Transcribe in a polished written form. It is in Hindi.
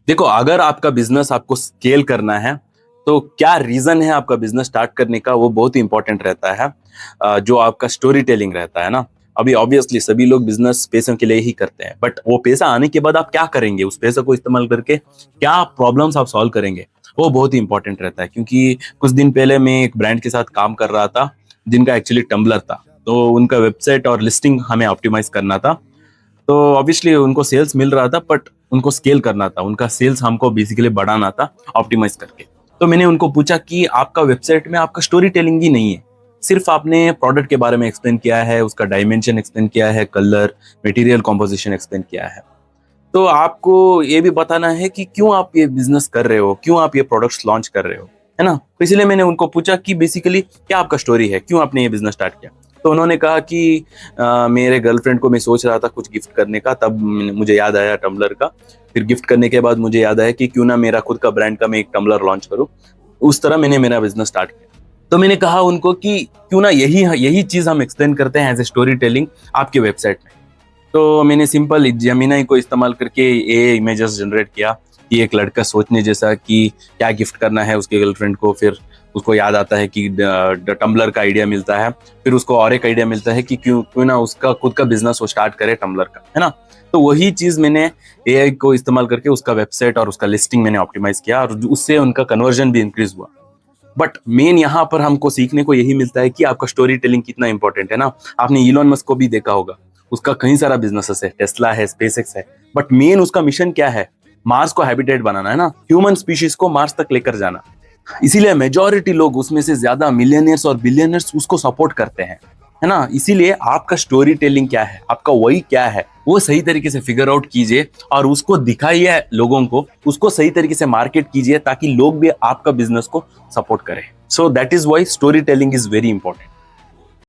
देखो, अगर आपका बिजनेस आपको स्केल करना है, तो क्या रीजन है आपका बिजनेस स्टार्ट करने का, वो बहुत ही इंपॉर्टेंट रहता है। जो आपका स्टोरी टेलिंग रहता है ना, अभी ऑब्वियसली सभी लोग बिजनेस पैसों के लिए ही करते हैं, बट वो पैसा आने के बाद आप क्या करेंगे, उस पैसे को इस्तेमाल करके क्या प्रॉब्लम्स आप सॉल्व करेंगे, वो बहुत ही इंपॉर्टेंट रहता है। क्योंकि कुछ दिन पहले मैं एक ब्रांड के साथ काम कर रहा था, जिनका एक्चुअली टम्बलर था। तो उनका वेबसाइट और लिस्टिंग हमें ऑप्टिमाइज करना था। तो ऑब्वियसली उनको सेल्स मिल रहा था, बट उनको स्केल करना था, उनका सेल्स हमको बेसिकली बढ़ाना था ऑप्टिमाइज करके। तो मैंने उनको पूछा कि आपका वेबसाइट में आपका स्टोरी टेलिंग ही नहीं है, सिर्फ आपने प्रोडक्ट के बारे में एक्सप्लेन किया है, उसका डायमेंशन एक्सप्लेन किया है, कलर, मटेरियल कॉम्पोजिशन एक्सप्लेन किया है। तो आपको ये भी बताना है कि क्यों आप ये बिजनेस कर रहे हो, क्यों आप ये प्रोडक्ट्स लॉन्च कर रहे हो, है ना। तो इसलिए मैंने उनको पूछा कि बेसिकली क्या आपका स्टोरी है, क्यों आपने ये बिजनेस स्टार्ट किया। तो उन्होंने कहा कि मेरे गर्लफ्रेंड को मैं सोच रहा था कुछ गिफ्ट करने का, तब मुझे याद आया टम्बलर का। फिर गिफ्ट करने के बाद मुझे याद आया कि क्यों ना मेरा खुद का ब्रांड का मैं एक टम्बलर लॉन्च करूं। उस तरह मैंने मेरा बिजनेस स्टार्ट किया। तो मैंने कहा उनको कि क्यों ना यही यही चीज हम एक्सप्लेन करते हैं एज ए स्टोरी टेलिंग आपके वेबसाइट में। तो मैंने सिंपल जेमिनाई को इस्तेमाल करके ये इमेजेस जनरेट किया कि एक लड़का सोचने जैसा कि क्या गिफ्ट करना है उसके गर्लफ्रेंड को। फिर उसको याद आता है कि टम्बलर का आइडिया मिलता है। फिर उसको और एक आइडिया मिलता है कि क्यों क्यों ना उसका खुद का बिजनेस वो स्टार्ट करे टम्बलर का, है ना। तो वही चीज मैंने एआई को इस्तेमाल करके उसका वेबसाइट और उसका लिस्टिंग मैंने ऑप्टिमाइज किया, और उससे उनका कन्वर्जन भी इंक्रीज हुआ। बट मेन यहाँ पर हमको सीखने को यही मिलता है कि आपका स्टोरी टेलिंग कितना इंपॉर्टेंट है ना। आपने इलॉन मस्क को भी देखा होगा, उसका कई सारा बिजनेसेस है, टेस्ला है, स्पेसएक्स है, बट मेन उसका मिशन क्या है, मार्स को हैबिटेट बनाना, है ना, ह्यूमन स्पीशीज को मार्स तक लेकर जाना। इसीलिए मेजॉरिटी लोग, उसमें से ज्यादा मिलियनियर्स और बिलियनियर्स उसको सपोर्ट करते हैं, है ना। इसीलिए आपका स्टोरी टेलिंग क्या है, आपका वही क्या है, वो सही तरीके से फिगर आउट कीजिए और उसको दिखाइए लोगों को, उसको सही तरीके से मार्केट कीजिए ताकि लोग भी आपका बिजनेस को सपोर्ट करें। So that is why storytelling is very important.